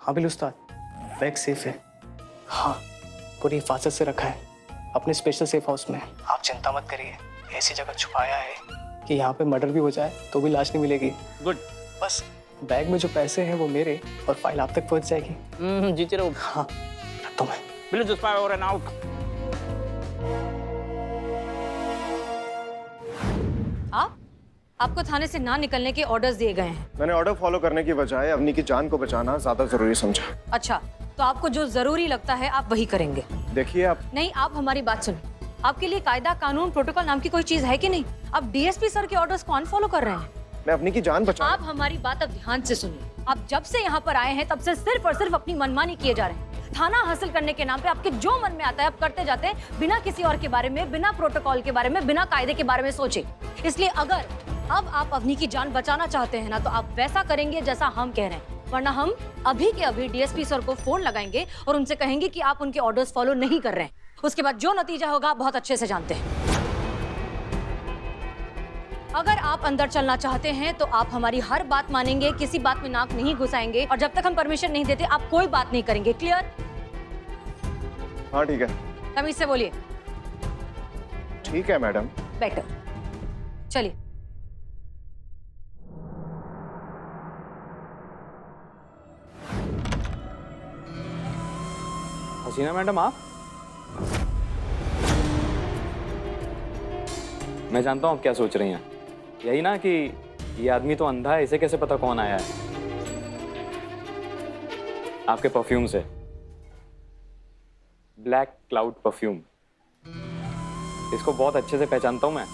हाँ बिल उस्ताद, bag safe है। हाँ, पूरी हिफाजत से रखा है अपने स्पेशल सेफ हाउस में। आप चिंता मत करिए, ऐसी जगह छुपाया है कि यहाँ पे मर्डर भी हो जाए तो भी लाश नहीं मिलेगी। गुड। बस बैग में जो पैसे हैं वो मेरे, और फाइल आप तक पहुँच जाएगी। जीते रहो। हाँ, रखता हूँ मैं। Bill just over and out. आपको थाने से ना निकलने के ऑर्डर्स दिए गए हैं। मैंने ऑर्डर फॉलो करने की बजाय अवनी की जान को बचाना ज्यादा जरूरी समझा। अच्छा, तो आपको जो जरूरी लगता है आप वही करेंगे। देखिए आप नहीं, आप हमारी बात सुनिए। आपके लिए कायदा कानून प्रोटोकॉल नाम की कोई चीज है कि नहीं? आप डीएसपी सर के ऑर्डर्स कौन फॉलो कर रहे हैं? मैं अवनी की जान बचा। आप हमारी बात अब ध्यान से सुनिए। आप जब से यहाँ पर आए हैं तब से सिर्फ और सिर्फ अपनी मनमानी किए जा रहे हैं। थाना हासिल करने के नाम पे आपके जो मन में आता है आप करते जाते हैं, बिना किसी और के बारे में, बिना प्रोटोकॉल के बारे में, बिना कायदे के बारे में सोचे। इसलिए अगर अब आप अवनी की जान बचाना चाहते हैं ना, तो आप वैसा करेंगे जैसा हम कह रहे हैं, वरना हम अभी के अभी डीएसपी सर को फोन लगाएंगे और उनसे कहेंगे कि आप उनके ऑर्डर्स फॉलो नहीं कर रहे हैं। उसके बाद जो नतीजा होगा आप बहुत अच्छे से जानते हैं। अगर आप अंदर चलना चाहते हैं तो आप हमारी हर बात मानेंगे, किसी बात में नाक नहीं घुसाएंगे, और जब तक हम परमिशन नहीं देते आप कोई बात नहीं करेंगे। क्लियर? हाँ ठीक है। तमीज से बोलिए। ठीक है मैडम। बेटर। चलिए। हसीना मैडम, आप? मैं जानता हूँ आप क्या सोच रही हैं। यही ना कि ये आदमी तो अंधा है, इसे कैसे पता कौन आया है? आपके परफ्यूम से, ब्लैक क्लाउड परफ्यूम, इसको बहुत अच्छे से पहचानता हूं मैं।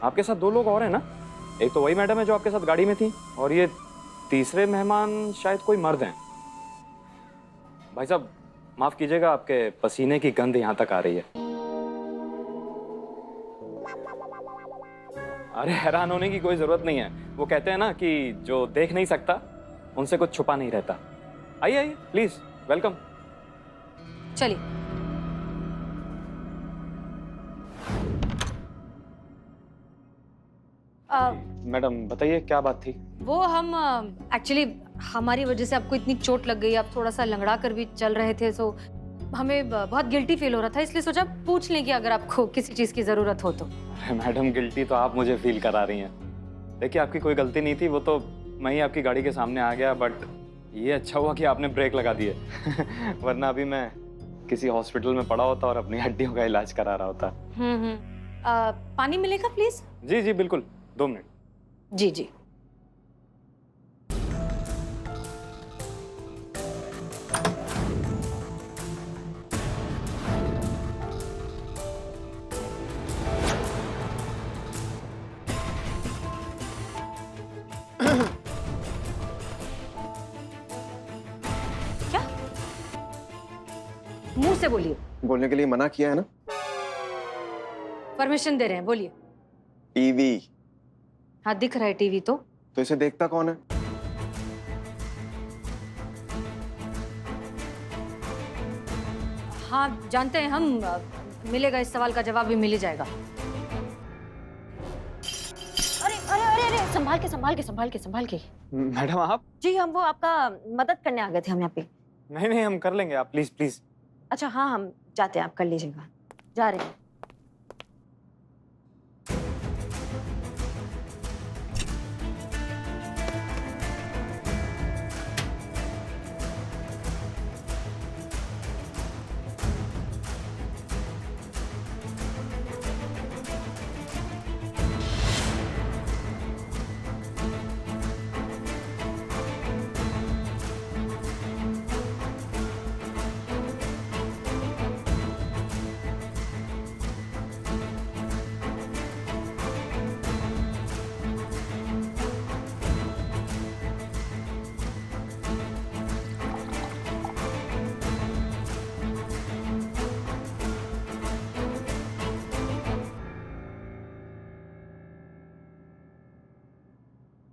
आपके साथ दो लोग और हैं ना? एक तो वही मैडम है जो आपके साथ गाड़ी में थी, और ये तीसरे मेहमान शायद कोई मर्द हैं। भाई साहब माफ कीजिएगा, आपके पसीने की गंध यहां तक आ रही है। अरे हैरान होने की कोई जरूरत नहीं है। वो कहते हैं ना कि जो देख नहीं सकता उनसे कुछ छुपा नहीं रहता। आइए आइए प्लीज, वेलकम। चलिए। मैडम बताइए क्या बात थी? वो हम एक्चुअली हमारी वजह से आपको इतनी चोट लग गई, आप थोड़ा सा लंगड़ा कर भी चल रहे थे, सो हमें बहुत गिल्टी फील हो रहा था, इसलिए सोचा पूछ लें कि अगर आपको किसी चीज की जरूरत हो तो। अरे मैडम, गिल्टी तो आप मुझे फील करा रही हैं। देखिए आपकी कोई गलती नहीं थी, वो तो मैं ही आपकी गाड़ी के सामने आ गया, बट ये अच्छा हुआ कि आपने ब्रेक लगा दिए वरना अभी मैं किसी हॉस्पिटल में पड़ा होता और अपनी हड्डियों का इलाज करा रहा होता। पानी मिलेगा प्लीज? जी जी बिल्कुल, 2 मिनट। जी जी। क्या? मुंह से बोलिए। बोलने के लिए मना किया है ना। परमिशन दे रहे हैं, बोलिए। टीवी। हाँ दिख रहा है टीवी तो इसे देखता कौन है? हाँ जानते हैं हम, मिलेगा, इस सवाल का जवाब भी मिल ही जाएगा। अरे अरे अरे अरे, संभाल के संभाल के संभाल के संभाल के। मैडम आप? जी हम वो आपका मदद करने आ गए थे हम यहाँ पे। नहीं नहीं, हम कर लेंगे, आप प्लीज प्लीज। अच्छा हाँ, हम जाते हैं, आप कर लीजिएगा। जा रहे हैं।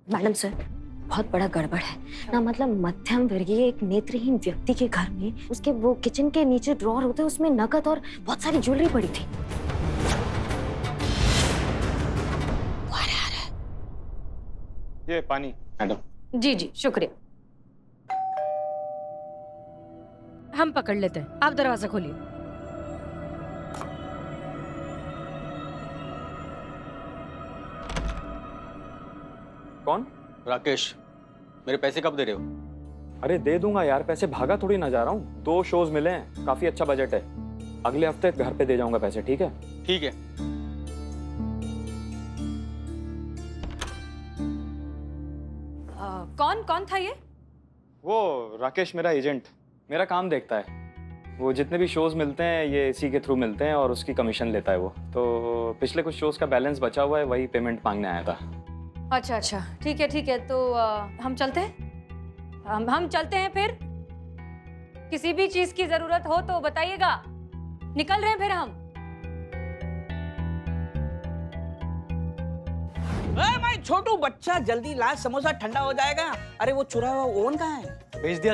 मैडम सर, बहुत बड़ा गड़बड़ है ना, मतलब मध्यम वर्गीय एक नेत्रहीन व्यक्ति के घर में उसके वो किचन के नीचे ड्रॉर होते हैं, उसमें नकद और बहुत सारी ज्वेलरी पड़ी थी। ये पानी मैडम। जी जी शुक्रिया। हम पकड़ लेते हैं, आप दरवाजा खोलिए। कौन? राकेश, मेरे पैसे कब दे रहे हो? अरे दे दूंगा यार, पैसे भागा थोड़ी ना जा रहा हूँ। 2 शोज मिले हैं, काफी अच्छा बजट है। अगले हफ्ते घर पे दे जाऊंगा पैसे, ठीक है? ठीक है। कौन कौन था ये? वो राकेश मेरा एजेंट, मेरा काम देखता है। वो जितने भी शोज मिलते हैं ये इसी के थ्रू मिलते हैं और उसकी कमीशन लेता है वो। तो पिछले कुछ शोज का बैलेंस बचा हुआ है, वही पेमेंट मांगने आया था। अच्छा अच्छा ठीक है तो हम चलते हैं। हम चलते हैं फिर। किसी भी चीज की जरूरत हो तो बताइएगा। निकल रहे हैं फिर हम। मैं छोटू बच्चा, जल्दी ला, समोसा ठंडा हो जाएगा। अरे वो चुरा हुआ ओवन कहाँ है? भेज दिया।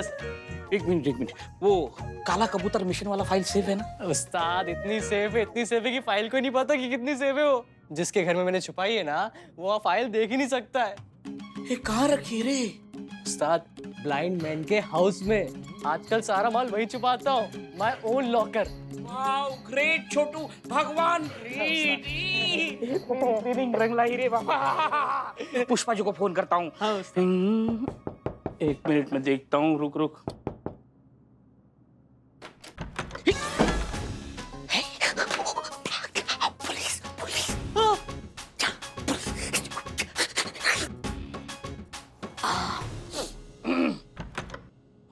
एक मिनट, वो काला कबूतर मिशन वाला फाइल सेफ है ना? उस्ताद इतनी सेफ है कि फाइल को नहीं पता कि कितनी सेफ है वो। जिसके घर में मैंने छुपाई है ना, वो फाइल देख ही नहीं सकता है। ये कहाँ रखी रे? उस्ताद ब्लाइंड मैन के हाउस में। आजकल सारा माल वही छुपाता हूँ, my own locker. Wow great Chhotu, भगवान ग्रेट। रंग लाई रे बाबा। पुष्पा जी को फोन करता हूँ। एक मिनट में देखता हूँ, रुक।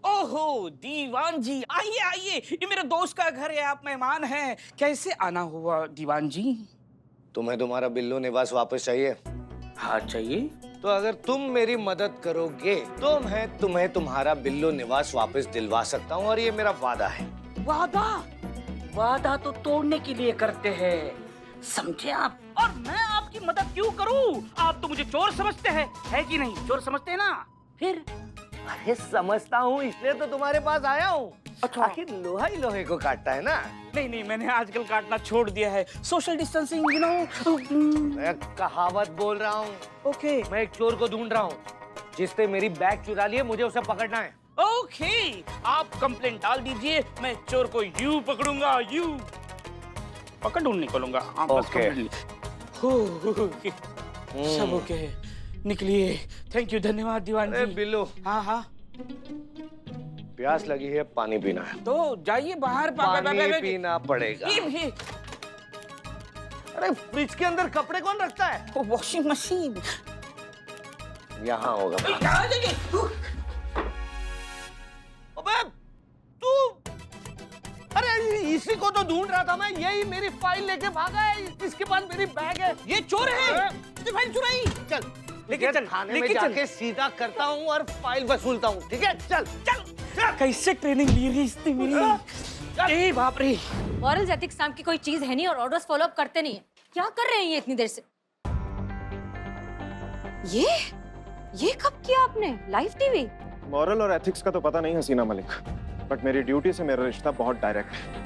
ओहो दीवान जी, आइए, ये मेरे दोस्त का घर है, आप मेहमान हैं। कैसे आना हुआ दीवान जी? तुम्हें तुम्हारा बिल्लू निवास वापस चाहिए? हाँ चाहिए। तो अगर तुम मेरी मदद करोगे तो मैं तुम्हें तुम्हारा बिल्लू निवास वापस दिलवा सकता हूँ, और ये मेरा वादा है। वादा तो तोड़ने के लिए करते हैं, समझे आप? और मैं आपकी मदद क्यों करूं? आप तो मुझे चोर समझते हैं, है कि नहीं? चोर समझते हैं ना? फिर अरे समझता हूँ, इसलिए तो तुम्हारे पास आया हूँ। अच्छा। आखिर लोहा ही लोहे को काटता है ना। नहीं, मैंने आजकल काटना छोड़ दिया है। Social distancing, you know. मैं कहावत बोल रहा हूँ। ओके मैं एक चोर को ढूंढ रहा हूँ जिसने मेरी बैग चुरा ली है, मुझे उसे पकड़ना है। ओके, आप कंप्लेंट डाल दीजिए, मैं चोर को यूं पकड़ूंगा, यूं पकड़ ढूंढ निकलूंगा। ओके। सब ओके, निकलिए। थैंक यू, धन्यवाद दीवान अरे जी। बिल्लू, हाँ, प्यास लगी है, पानी पीना है। तो जाइए बाहर। पानी पीना पड़ेगा। ये अरे फ्रिज के अंदर कपड़े कौन रखता है? वॉशिंग मशीन यहाँ होगा। जाइए। अबे तू, अरे इसी को तो ढूंढ रहा था मैं। यही मेरी फाइल लेके भागा है, इसके पास मेरी बैग है। ये चोर है, फाइल चुराई। चल लेके चल, थाने में जाके सीधा करता हूँ और फाइल वसूलता हूँ, ठीक है? चल। कैसे ट्रेनिंग ली रही इसने मेरी? ए बाप रे। मॉरल्स एथिक्स नाम की कोई चीज है नहीं और ऑर्डर्स फॉलो अप करते नहीं है। क्या कर रहे हैं ये इतनी देर से? ये कब किया आपने? Live TV? मॉरल और एथिक्स का तो पता नहीं हसीना मलिक, बट मेरी ड्यूटी से मेरा रिश्ता बहुत डायरेक्ट है।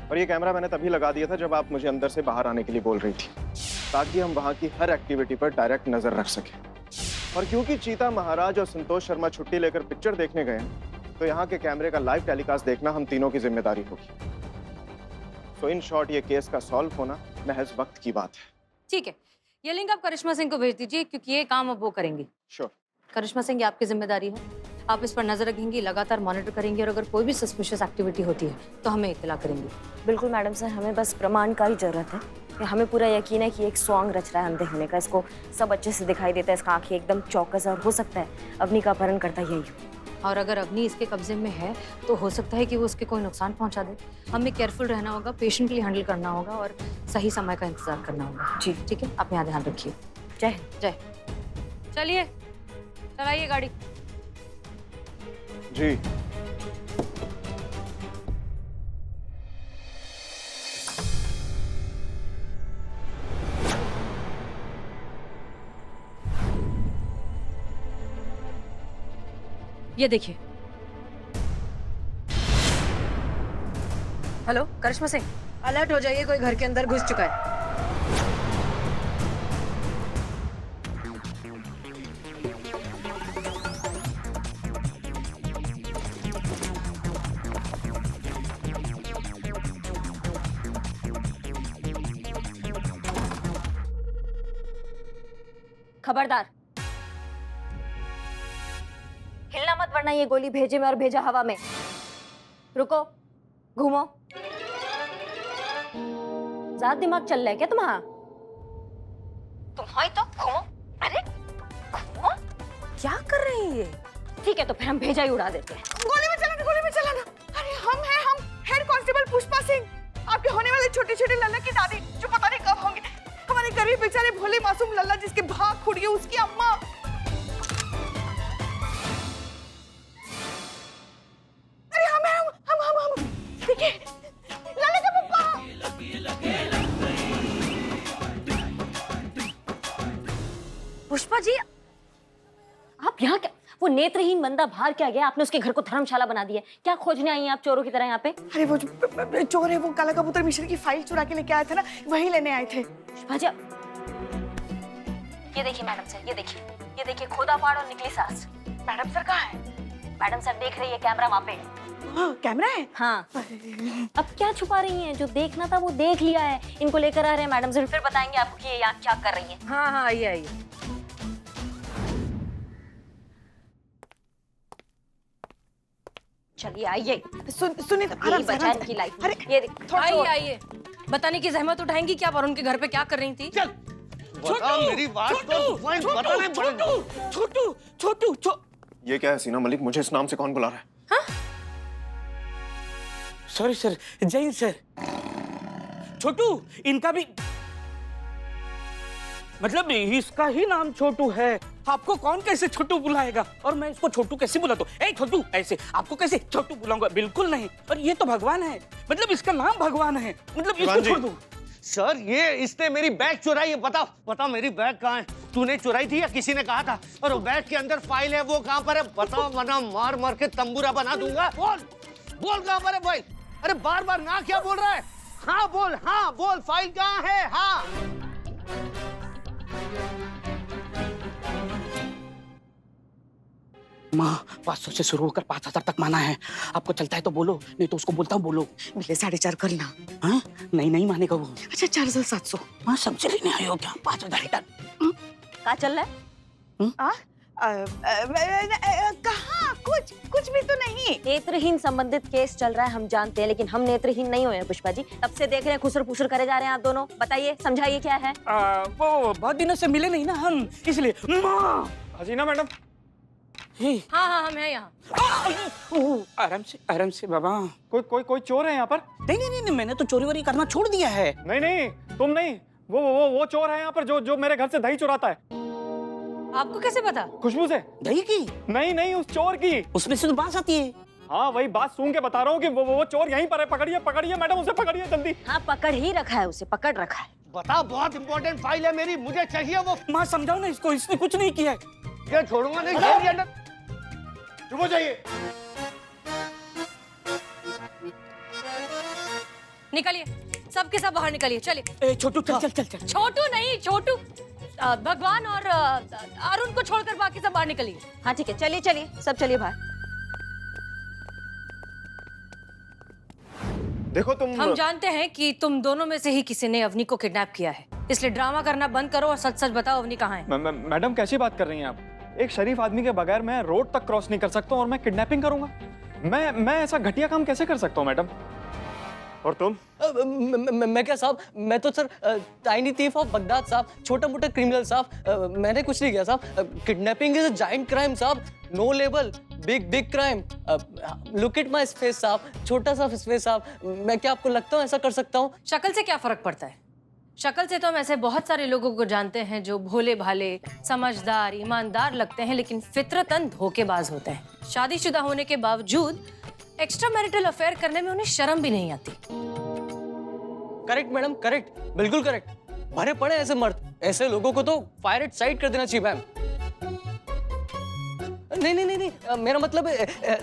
और ये कैमरा मैंने तभी लगा दिया था जब आप मुझे अंदर से बाहर आने के लिए बोल रही थी, ताकि हम वहाँ की हर एक्टिविटी पर डायरेक्ट नजर रख सकें। और क्योंकि चीता महाराज और संतोष शर्मा छुट्टी लेकर पिक्चर देखने गए हैं, तो यहाँ के कैमरे का लाइव टेलीकास्ट देखना हम तीनों की जिम्मेदारी होगी। तो इन शॉर्ट ये केस का सॉल्व होना महज वक्त की बात है। ठीक है, ये लिंक आप करिश्मा सिंह को भेज दीजिए, क्योंकि ये काम अब वो करेंगी। श्योर। करिश्मा सिंह, ये आपकी जिम्मेदारी है। आप इस पर नजर रखेंगी, लगातार मॉनिटर करेंगी, और अगर कोई भी सस्पिशियस एक्टिविटी होती है तो हमें इत्तला करेंगी। बिल्कुल मैडम सर, हमें बस प्रमाण का ही जरूरत है। हमें पूरा यकीन है कि एक सॉन्ग रच रहा है अंधे होने का। इसको सब अच्छे से दिखाई देता है, इसका आंखें एकदम चौकस, और हो सकता है अवनी का अपहरण करता यही हो। और अगर अवनी इसके कब्जे में है तो हो सकता है कि वो उसके कोई नुकसान पहुंचा दे। हमें केयरफुल रहना होगा, पेशेंटली हैंडल करना होगा, और सही समय का इंतजार करना होगा। जी ठीक है, आप यहाँ ध्यान रखिए। जय। चलिए, चलाइए गाड़ी। जी। ये देखिए। हेलो करिश्मा सिंह, अलर्ट हो जाइए, कोई घर के अंदर घुस चुका है। खबरदार, हिलना मत वरना ये गोली भेजे में और भेजा हवा में। रुको, घूमो। ज्यादा दिमाग चल रहा है क्या तुम्हारा? तुम हो ही तो घूमो। अरे घूमो, क्या कर रही है ये? ठीक है तो फिर हम भेजा ही उड़ा देते हैं। गोली में चलाना, गोली में चलाना। अरे हम हेड कांस्टेबल पुष्पा सिंह, आपके होने वाले छोटे छोटे लल्ला की दादी, जो पता नहीं कब होंगे। हमारे गरीब बेचारे भोले मासूम लल्ला जिसके भाग खुड़ गए, उसकी अम्मा। अरे हम देखिए, लल्ला का पप्पा। पुष्पा जी, आप यहाँ क्या? वो नेत्रहीन बंदा बाहर क्या गया? आपने उसके घर को धर्मशाला बना दिया। क्या खोजने आई हैं आप चोरों की तरह यहाँ पे? अरे वो जो चोर है, वो काला कबूतर मिश्र की फाइल चुरा के लेके आए थे ना, वही लेने आए थे। पुष्पा जी, ये देखिए मैडम सर, ये देखिए खोदा पहाड़ और निकली सांस। मैडम सर कहाँ है? मैडम सर देख रही है, कैमरा वहाँ पे। हाँ, कैमरा है। हाँ, अब क्या छुपा रही हैं? जो देखना था वो देख लिया है। इनको लेकर आ रहे हैं मैडम सर, फिर बताएंगे आपको कि ये यहाँ क्या कर रही हैं। हाँ हाँ, आइए। चलिए आइए। सुनिए तो, यही बचा इनकी लाइफ। अरे ये आइए आइए, बताने की जहमत उठाएंगी क्या पर उनके घर पे क्या कर रही थी? चल बता मेरी बात को, पॉइंट बताने पड़ेगा। छोटू। ये क्या है हसीना मलिक, मुझे इस नाम से कौन बुला रहा है? Sorry sir, Jain sir. Chhotu, इनका भी मतलब इसका ही नाम छोटू है। आपको कौन कैसे छोटू बुलाएगा? और मैं इसको छोटू कैसे बुलाता हूँ? ए छोटू, ऐसे आपको कैसे छोटू बुलाऊंगा? बिल्कुल नहीं। और ये तो भगवान है, मतलब इसका नाम भगवान है, मतलब इसको छोड़ दो। सर ये इसने मेरी बैग चुराई है। बता मेरी बैग कहाँ है? तूने चुराई थी या किसी ने कहा था? और वो बैग के अंदर फाइल है, वो कहाँ पर है? बताओ वरना मार के तंबूरा बना दूंगा। बोल कहाँ पर है फाइल? अरे बार ना क्या बोल रहा है? हाँ बोल फाइल कहाँ है? हाँ माँ, 500 से शुरू होकर 5000 तक माना है। आपको चलता है तो बोलो, नहीं तो उसको बोलता हूँ बोलो। मिले 4.5 करना। हाँ? नहीं मानेगा वो। अच्छा 4700। हाँ, सब्जी लेने आए हो क्या? 5000 रिटर्न। क्या चल रहा है? कहाँ? कुछ भी तो नहीं। नेत्रहीन संबंधित केस चल रहा है, हम जानते हैं, लेकिन हम नेत्रहीन नहीं हुए हैं पुष्पा जी। तब से देख रहे हैं खुसर पुसर करे जा रहे हैं आप दोनों। बताइए, समझाइए क्या है? वो बहुत दिनों से मिले नहीं ना हम, इसलिए। माँ, हसीना मैडम, हाँ हाँ, हम हैं यहाँ। आराम से बाबा। कोई चोर है यहाँ पर? नहीं, मैंने तो चोरी वोरी करना छोड़ दिया है। नहीं, तुम नहीं, वो चोर है यहाँ पर जो मेरे घर से दही चुराता है। आपको कैसे पता? खुशबू से। दही की? नहीं, उस चोर की। उसमें से तो बात आती है। हाँ, वही बात सुन के बता रहा हूँ कि वो चोर यहीं पर है। पकड़िए मैडम, उसे पकड़िए जल्दी। हाँ, पकड़ ही रखा है उसे, पकड़ रखा है। बता, बहुत इंपॉर्टेंट फाइल है मेरी, मुझे चाहिए वो। माँ समझाओ ना इसको, इसने कुछ नहीं किया है। ये छोड़ूंगा नहीं, जेल के अंदर। चुप हो जाइए। निकलिए, सबके सब बाहर निकलिए, चलिए। छोटू चल। छोटू नहीं, छोटू भगवान और अरुण को छोड़कर बाकी सब बाहर निकलिए। हाँ ठीक है, चलिए सब चलिए बाहर। देखो तुम, हम जानते हैं कि तुम दोनों में से ही किसी ने अवनी को किडनैप किया है, इसलिए ड्रामा करना बंद करो और सच बताओ अवनी कहाँ है। मैडम कैसी बात कर रही हैं आप? एक शरीफ आदमी के बगैर मैं रोड तक क्रॉस नहीं कर सकता हूँ और मैं किडनैपिंग करूंगा? मैं ऐसा घटिया काम कैसे कर सकता हूँ मैडम? और तुम? मैं क्या साहब, मैं तो sir tiny thief of Baghdad साहब, छोटा मोटा क्रिमिनल साहब। मैंने कुछ नहीं किया साहब। Kidnapping is a giant crime साहब, no label, big crime. Look at my face साहब, छोटा सा फेस साहब। मैं क्या आपको लगता हूँ ऐसा कर सकता हूँ? शक्ल से क्या फर्क पड़ता है? शक्ल से तो हम ऐसे बहुत सारे लोगों को जानते हैं जो भोले भाले, समझदार, ईमानदार लगते हैं, लेकिन फितरतन धोखेबाज होते हैं। शादीशुदा होने के बावजूद एक्स्ट्रा मैरिटल अफेयर करने में उन्हें शर्म भी नहीं आती। करेक्ट मैडम, करेक्ट, बिल्कुल करेक्ट। भरे पड़े ऐसे मर्द, ऐसे लोगों को तो फायर एट साइट कर देना चाहिए मैम। नहीं, मेरा मतलब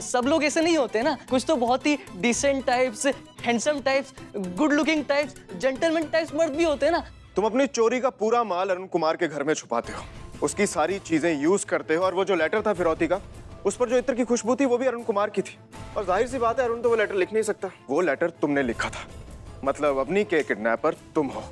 सब लोग ऐसे नहीं होते ना, कुछ तो बहुत ही decent types, handsome types, good looking types, gentleman types मर्द भी होते हैं ना। तुम अपनी चोरी का पूरा माल अरुण कुमार के घर में छुपाते हो, उसकी सारी चीजें यूज करते हो, और वो जो लेटर था फिरौती का, उस पर जो इत्र की खुशबू थी वो भी अरुण कुमार की थी। और जाहिर सी बात है अरुण तो वो लेटर लिख नहीं सकता, वो लेटर तुमने लिखा था, मतलब अवनी के किडनैपर तुम हो।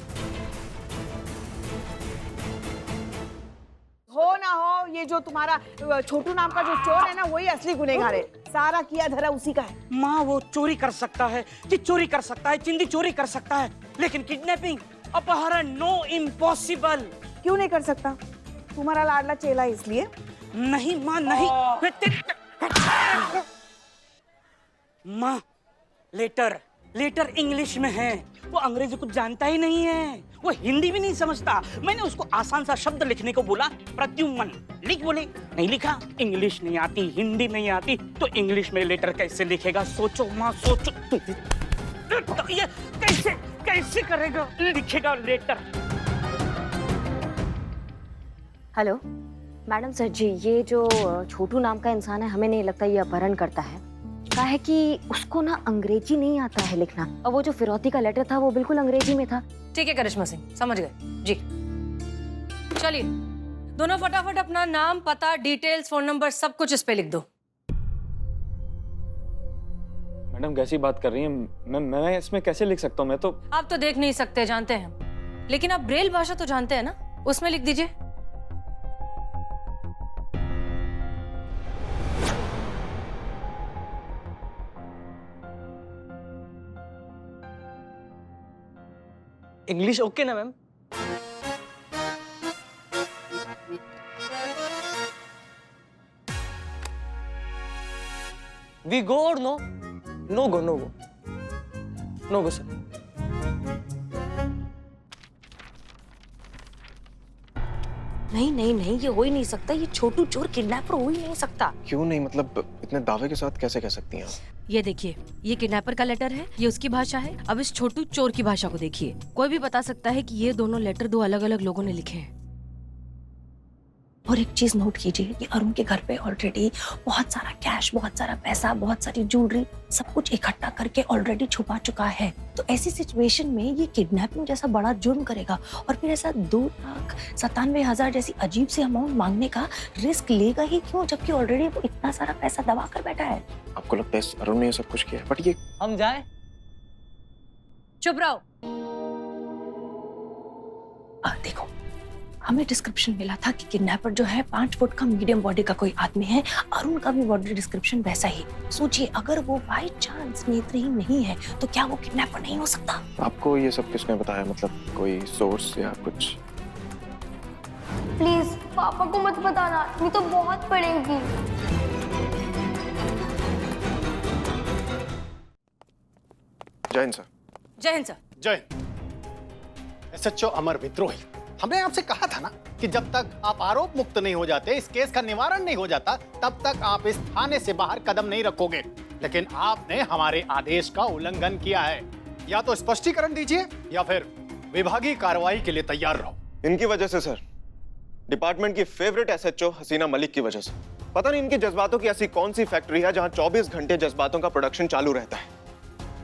ये जो तुम्हारा छोटू नाम का जो चोर है ना, वही असली गुनहगार है। सारा किया धरा उसी का है। माँ वो चोरी कर सकता है, चोरी कर सकता है, चिंदी चोरी कर सकता है, लेकिन किडनैपिंग, अपहरण, नो, इम्पॉसिबल। क्यों नहीं कर सकता? तुम्हारा लाडला चेला है इसलिए। नहीं माँ नहीं। माँ लेटर लेटर इंग्लिश में है, वो अंग्रेजी कुछ जानता ही नहीं है, वो हिंदी भी नहीं समझता। मैंने उसको आसान सा शब्द लिखने को बोला, प्रद्युम्न, लिख बोले, नहीं लिखा। इंग्लिश नहीं आती, हिंदी नहीं आती, तो इंग्लिश में लेटर कैसे लिखेगा? सोचो माँ सोचो। तो ये कैसे कैसे करेगा, लिखेगा लेटर? हेलो मैडम सर जी, ये जो छोटू नाम का इंसान है, हमें नहीं लगता ये अपहरण करता है। कहा है कि उसको ना अंग्रेजी नहीं आता है लिखना, और वो जो फिरौती का लेटर था वो बिल्कुल अंग्रेजी में था। ठीक है करिश्मा सिंह, समझ गए जी। चलिए दोनों फटाफट अपना नाम, पता, डिटेल्स, फोन नंबर सब कुछ इस पे लिख दो। मैडम कैसी बात कर रही हैं? मैं इसमें कैसे लिख सकता हूँ? मैं तो आप तो देख नहीं सकते, जानते हैं, लेकिन आप ब्रेल भाषा तो जानते हैं ना, उसमें लिख दीजिए। इंग्लिश ओके ना मैम? वी गो और नो? नो गो, नो गो, नो गो सर। नहीं नहीं नहीं, ये हो ही नहीं सकता, ये छोटू चोर किडनैपर हो ही नहीं सकता। क्यों नहीं? मतलब इतने दावे के साथ कैसे कह सकती हैं आप? ये देखिए, ये किडनैपर का लेटर है, ये उसकी भाषा है। अब इस छोटू चोर की भाषा को देखिए। कोई भी बता सकता है कि ये दोनों लेटर दो अलग अलग लोगों ने लिखे हैं। और एक चीज नोट कीजिए, ये अरुण के घर पे ऑलरेडी बहुत सारा कैश, बहुत सारा पैसा, बहुत सारी ज्वेलरी, सब कुछ इकट्ठा करके ऑलरेडी छुपा चुका है। तो ऐसी सिचुएशन में ये किडनैपिंग जैसा बड़ा जुर्म करेगा और फिर ऐसा 2,97,000 जैसी अजीब सी अमाउंट मांगने का रिस्क लेगा ही क्यों, जबकि ऑलरेडी वो इतना सारा पैसा दबा कर बैठा है। आपको लगता है अरुण ने ये सब कुछ किया है? बट ये हम जाए? चुप रहो। देखो, हमें डिस्क्रिप्शन मिला था कि किडनैपर जो है 5 फुट का मीडियम बॉडी का कोई आदमी है। अरुण का भी बॉडी डिस्क्रिप्शन वैसा ही। सोचिए, अगर वो बाय चांस नेत्रहीन नहीं है तो क्या वो किडनैपर नहीं हो सकता? आपको ये सब किसने बताया? मतलब कोई सोर्स या कुछ? प्लीज पापा को मत बताना, नहीं तो बहुत पड़ेगी। जय हिंद सर। जय हिंद सर। जय SHO अमर विद्रोही, हमने आपसे कहा था ना कि जब तक आप आरोप मुक्त नहीं हो जाते, इस केस का निवारण नहीं हो जाता, तब तक आप इस थाने से बाहर कदम नहीं रखोगे। लेकिन आपने हमारे आदेश का उल्लंघन किया है। या तो स्पष्टीकरण दीजिए या फिर विभागीय कार्रवाई के लिए तैयार रहो। इनकी वजह से सर, डिपार्टमेंट की फेवरेट SHO हसीना मलिक की वजह से। पता नहीं इनके जज्बातों की ऐसी कौन सी फैक्ट्री है जहां 24 घंटे जज्बातों का प्रोडक्शन चालू रहता है।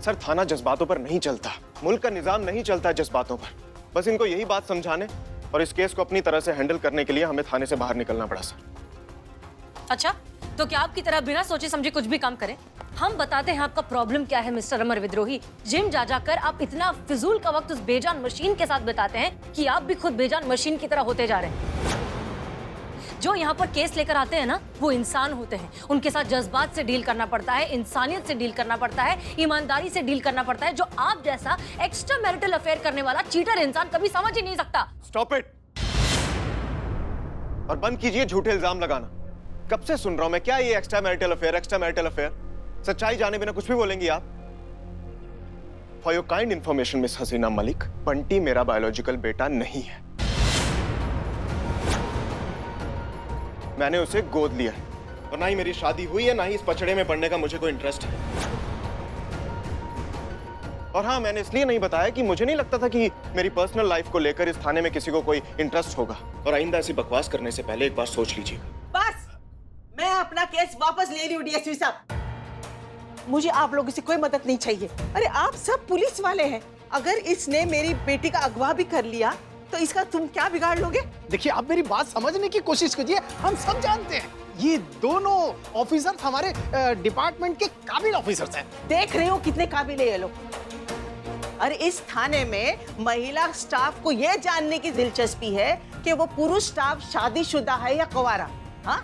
सर, थाना जज्बातों पर नहीं चलता, मुल्क का निजाम नहीं चलता जज्बातों पर। बस इनको यही बात समझाने और इस केस को अपनी तरह से हैंडल करने के लिए हमें थाने से बाहर निकलना पड़ा सर। अच्छा, तो क्या आपकी तरह बिना सोचे समझे कुछ भी काम करें? हम बताते हैं आपका प्रॉब्लम क्या है मिस्टर अमर विद्रोही। जिम जा जाकर आप इतना फिजूल का वक्त उस बेजान मशीन के साथ बिताते हैं कि आप भी खुद बेजान मशीन की तरह होते जा रहे हैं। जो यहाँ पर केस लेकर आते हैं ना, वो इंसान होते हैं। उनके साथ जज्बात से डील करना पड़ता है, इंसानियत से डील करना पड़ता है, ईमानदारी से डील करना पड़ता है, जो आप जैसा एक्स्ट्रा मैरिटल अफेयर करने वाला चीटर इंसान कभी समझ ही नहीं सकता। Stop it. और बंद कीजिए झूठे इल्जाम लगाना। कब से सुन रहा हूं मैं, क्या ये extra marital affair, extra marital affair? सच्चाई जाने बिना कुछ भी बोलेंगी आप? For your kind information miss Hasina Malik, Bunty मेरा बायोलॉजिकल बेटा नहीं है। मैंने उसे गोद लिया है और ना ही मेरी शादी हुई है, ना ही इस पचड़े में पड़ने का मुझे कोई इंटरेस्ट है। और हाँ, मैंने इसलिए नहीं बताया कि मुझे नहीं लगता था कि मेरी पर्सनल लाइफ को लेकर इस थाने में किसी को कोई इंटरेस्ट होगा। और आइंदा ऐसी बकवास करने से पहले एक बार सोच लीजिएगा। बस, मैं अपना केस वापस ले रही हूँ DSP साहब। मुझे आप लोगों से कोई मदद नहीं चाहिए। अरे आप सब पुलिस वाले हैं, अगर इसने मेरी बेटी का अगवा भी कर लिया तो इसका तुम क्या बिगाड़ लोगे? देखिए, आप मेरी बात समझने की कोशिश कीजिए। हम सब जानते हैं ये दोनों ऑफिसर्स हमारे डिपार्टमेंट के काबिल ऑफिसर्स हैं। देख रहे हो कितने काबिल है ये लोग। अरे इस थाने में महिला स्टाफ को ये जानने की दिलचस्पी है कि वो पुरुष स्टाफ शादीशुदा है या कुंवारा। हाँ,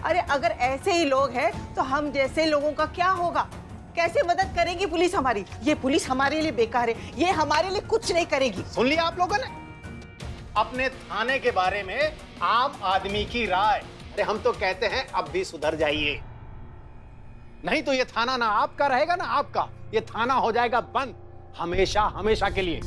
अरे अगर ऐसे ही लोग हैं तो हम जैसे लोगों का क्या होगा? कैसे मदद करेगी पुलिस हमारी? ये पुलिस हमारे लिए बेकार है, ये हमारे लिए कुछ नहीं करेगी। सुन लिया आप लोगों ने अपने थाने के बारे में आम आदमी की राय। अरे हम तो कहते हैं अब भी सुधर जाइए, नहीं तो ये थाना ना आपका रहेगा ना आपका, ये थाना हो जाएगा बंद हमेशा हमेशा के लिए।